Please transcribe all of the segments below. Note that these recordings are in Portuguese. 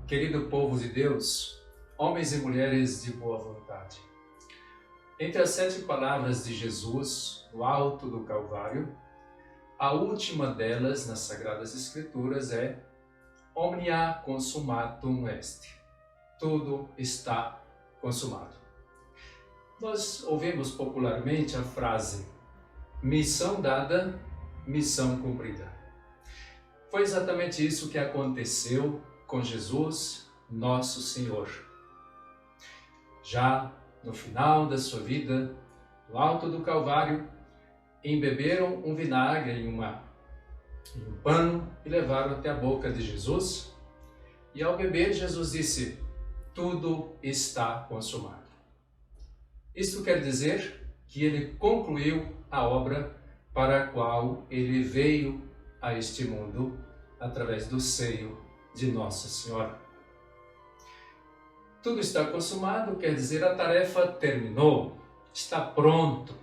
querido povo de Deus, homens e mulheres de boa vontade. Entre as 7 palavras de Jesus no alto do Calvário, a última delas nas Sagradas Escrituras é Omnia consumatum est. Tudo está consumado. Nós ouvimos popularmente a frase missão dada, missão cumprida. Foi exatamente isso que aconteceu com Jesus, nosso Senhor. Já no final da sua vida, no alto do Calvário, embeberam um vinagre em um pano e levaram até a boca de Jesus. E ao beber, Jesus disse, tudo está consumado. Isto quer dizer que ele concluiu a obra para a qual ele veio a este mundo através do seio de Nossa Senhora. Tudo está consumado, quer dizer a tarefa terminou, está pronto.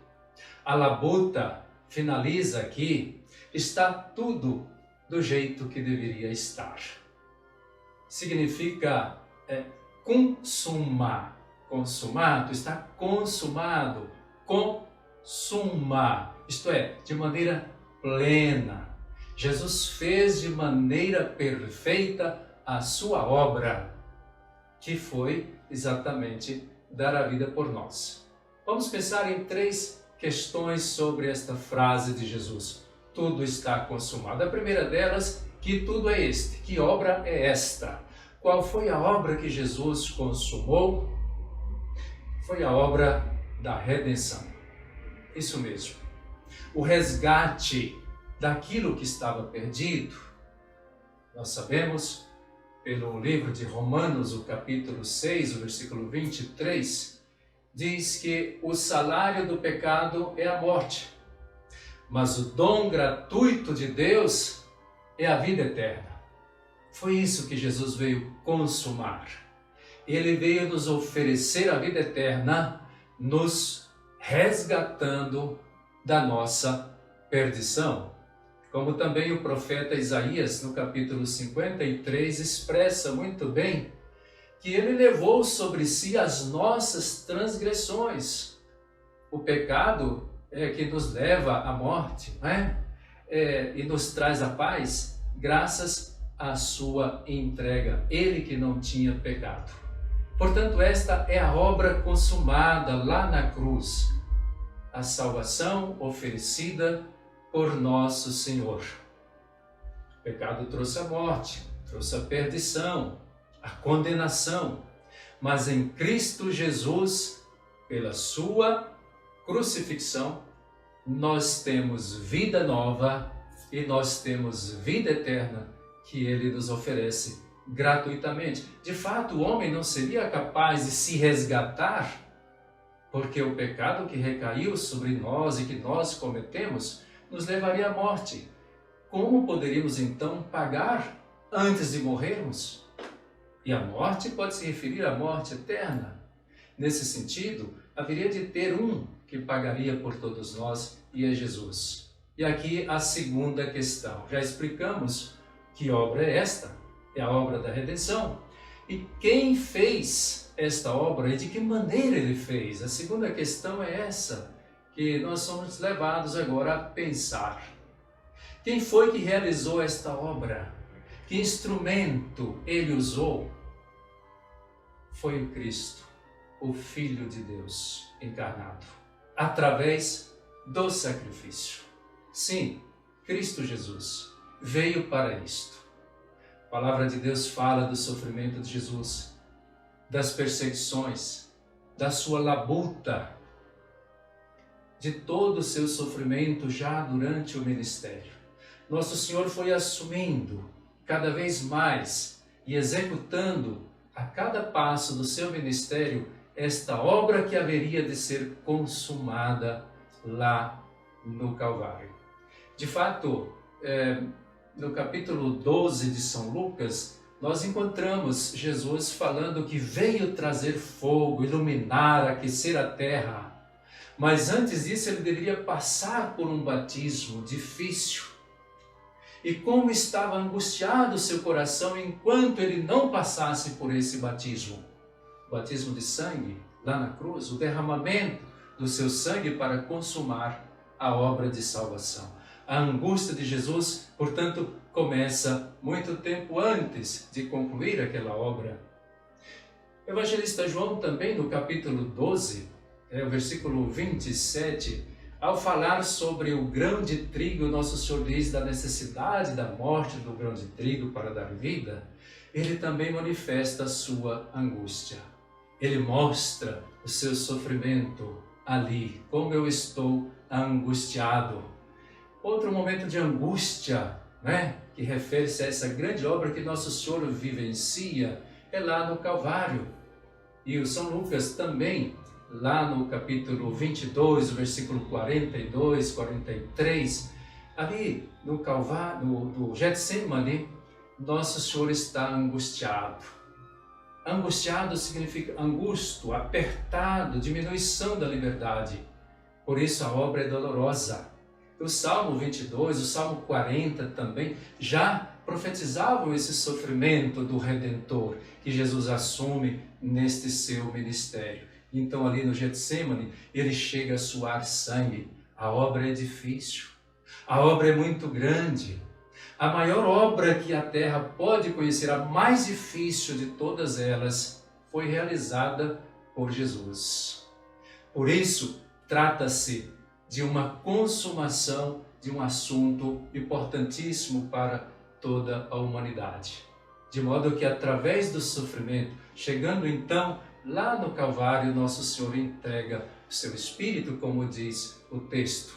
A labuta finaliza aqui, está tudo do jeito que deveria estar. Significa consumar. Consumado, está consumado, consuma, isto é, de maneira plena. Jesus fez de maneira perfeita a sua obra, que foi exatamente dar a vida por nós. Vamos pensar em 3 questões sobre esta frase de Jesus. Tudo está consumado. A primeira delas, que tudo é este, que obra é esta? Qual foi a obra que Jesus consumou? Foi a obra da redenção. Isso mesmo. O resgate daquilo que estava perdido. Nós sabemos, pelo livro de Romanos, o capítulo 6, o versículo 23, diz que o salário do pecado é a morte, mas o dom gratuito de Deus é a vida eterna. Foi isso que Jesus veio consumar. Ele veio nos oferecer a vida eterna, nos resgatando da nossa perdição. Como também o profeta Isaías, no capítulo 53, expressa muito bem que ele levou sobre si as nossas transgressões. O pecado é que nos leva à morte, não é? E nos traz a paz, graças à sua entrega. Ele que não tinha pecado. Portanto, esta é a obra consumada lá na cruz, a salvação oferecida por nosso Senhor. O pecado trouxe a morte, trouxe a perdição, a condenação, mas em Cristo Jesus, pela sua crucifixão, nós temos vida nova e nós temos vida eterna que Ele nos oferece gratuitamente. De fato, o homem não seria capaz de se resgatar, porque o pecado que recaiu sobre nós e que nós cometemos nos levaria à morte. Como poderíamos então pagar antes de morrermos? E a morte pode se referir à morte eterna. Nesse sentido, haveria de ter um que pagaria por todos nós, e é Jesus. E aqui a segunda questão. Já explicamos que obra é esta? É a obra da redenção. E quem fez esta obra e de que maneira ele fez? A segunda questão é essa, que nós somos levados agora a pensar. Quem foi que realizou esta obra? Que instrumento ele usou? Foi o Cristo, o Filho de Deus encarnado, através do sacrifício. Sim, Cristo Jesus veio para isto. A palavra de Deus fala do sofrimento de Jesus, das perseguições, da sua labuta, de todo o seu sofrimento já durante o ministério. Nosso Senhor foi assumindo cada vez mais e executando a cada passo do seu ministério esta obra que haveria de ser consumada lá no Calvário. De fato, no capítulo 12 de São Lucas, nós encontramos Jesus falando que veio trazer fogo, iluminar, aquecer a terra. Mas antes disso ele deveria passar por um batismo difícil. e como estava angustiado o seu coração enquanto ele não passasse por esse batismo. O batismo de sangue lá na cruz, o derramamento do seu sangue para consumar a obra de salvação. A angústia de Jesus, portanto, começa muito tempo antes de concluir aquela obra. O evangelista João também, no capítulo 12, o versículo 27, ao falar sobre o grão de trigo, nosso Senhor diz da necessidade da morte do grão de trigo para dar vida, ele também manifesta a sua angústia. Ele mostra o seu sofrimento ali, como eu estou angustiado. Outro momento de angústia, que refere-se a essa grande obra que nosso Senhor vivencia, é lá no Calvário. E o São Lucas também, lá no capítulo 22, versículo 42, 43, ali no Calvário, no Getsemane, nosso Senhor está angustiado. Angustiado significa angusto, apertado, diminuição da liberdade. Por isso a obra é dolorosa. O Salmo 22, o Salmo 40 também já profetizavam esse sofrimento do Redentor que Jesus assume neste seu ministério. Então ali no Getsemane ele chega a suar sangue. A obra é difícil, a obra é muito grande. A maior obra que a terra pode conhecer, a mais difícil de todas elas, foi realizada por Jesus. Por isso, trata-se de uma consumação de um assunto importantíssimo para toda a humanidade. De modo que, através do sofrimento, chegando então lá no Calvário, nosso Senhor entrega o seu Espírito, como diz o texto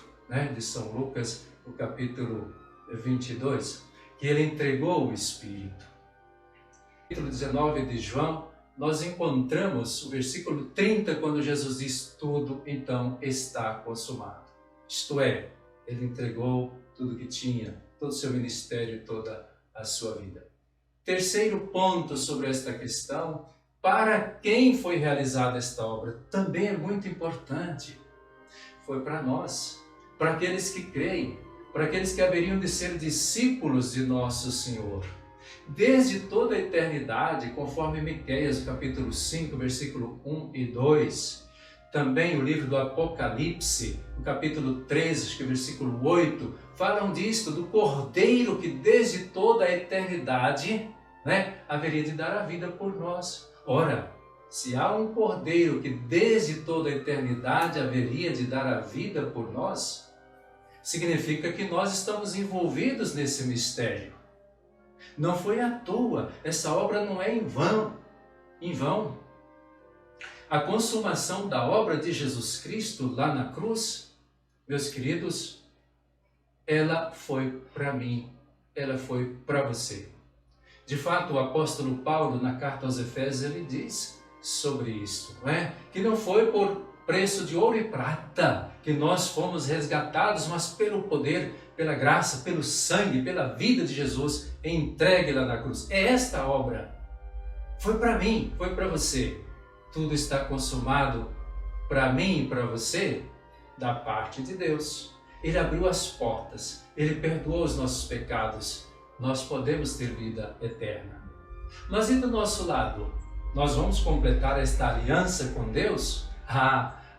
de São Lucas, o capítulo 22, que ele entregou o Espírito. No capítulo 19 de João, nós encontramos o versículo 30, quando Jesus diz: tudo então está consumado. Isto é, ele entregou tudo que tinha, todo o seu ministério, toda a sua vida. Terceiro ponto sobre esta questão: para quem foi realizada esta obra? Também é muito importante. Foi para nós, para aqueles que creem, para aqueles que haveriam de ser discípulos de nosso Senhor. Desde toda a eternidade, conforme Miqueias, capítulo 5, versículo 1 e 2, também o livro do Apocalipse, no capítulo 13, versículo 8, falam disto, do Cordeiro que desde toda a eternidade haveria de dar a vida por nós. Ora, se há um Cordeiro que desde toda a eternidade haveria de dar a vida por nós, significa que nós estamos envolvidos nesse mistério. Não foi à toa, essa obra não é em vão. A consumação da obra de Jesus Cristo lá na cruz, meus queridos, ela foi para mim, ela foi para você. De fato, o apóstolo Paulo, na carta aos Efésios, ele diz sobre isso, que não foi por preço de ouro e prata que nós fomos resgatados, mas pelo poder, pela graça, pelo sangue, pela vida de Jesus entregue lá na cruz. É esta obra. Foi para mim, foi para você. Tudo está consumado para mim e para você da parte de Deus. Ele abriu as portas, Ele perdoou os nossos pecados. Nós podemos ter vida eterna. Mas e do nosso lado? Nós vamos completar esta aliança com Deus?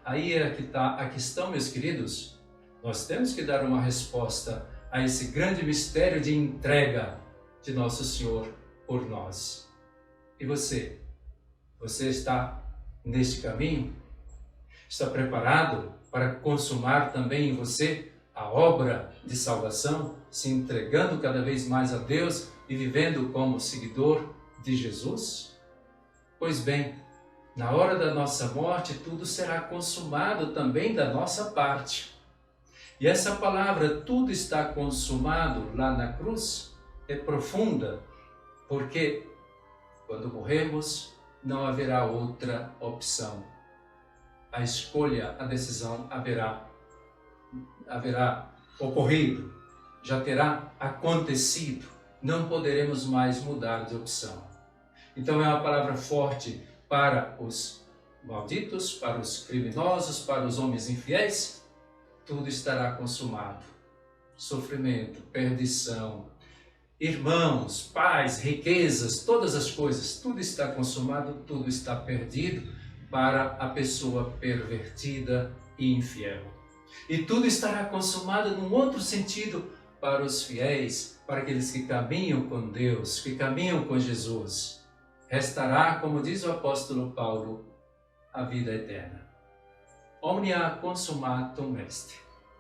Aí é que está a questão, meus queridos. Nós temos que dar uma resposta a esse grande mistério de entrega de nosso Senhor por nós. E você? Você está neste caminho? Está preparado para consumar também em você a obra de salvação, se entregando cada vez mais a Deus e vivendo como seguidor de Jesus? Pois bem, na hora da nossa morte, tudo será consumado também da nossa parte. E essa palavra, tudo está consumado lá na cruz, é profunda, porque quando morremos, não haverá outra opção. A escolha, a decisão haverá ocorrido, já terá acontecido. Não poderemos mais mudar de opção. Então é uma palavra forte para os malditos, para os criminosos, para os homens infiéis. Tudo estará consumado. Sofrimento, perdição, irmãos, pais, riquezas, todas as coisas, tudo está consumado, tudo está perdido para a pessoa pervertida e infiel. E tudo estará consumado num outro sentido para os fiéis, para aqueles que caminham com Deus, que caminham com Jesus. Restará, como diz o apóstolo Paulo, a vida eterna. Omnia consumatum est.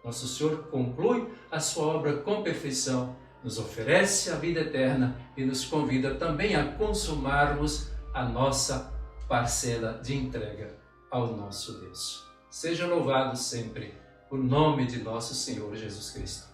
Nosso Senhor conclui a sua obra com perfeição, nos oferece a vida eterna e nos convida também a consumarmos a nossa parcela de entrega ao nosso Deus. Seja louvado sempre o nome de nosso Senhor Jesus Cristo.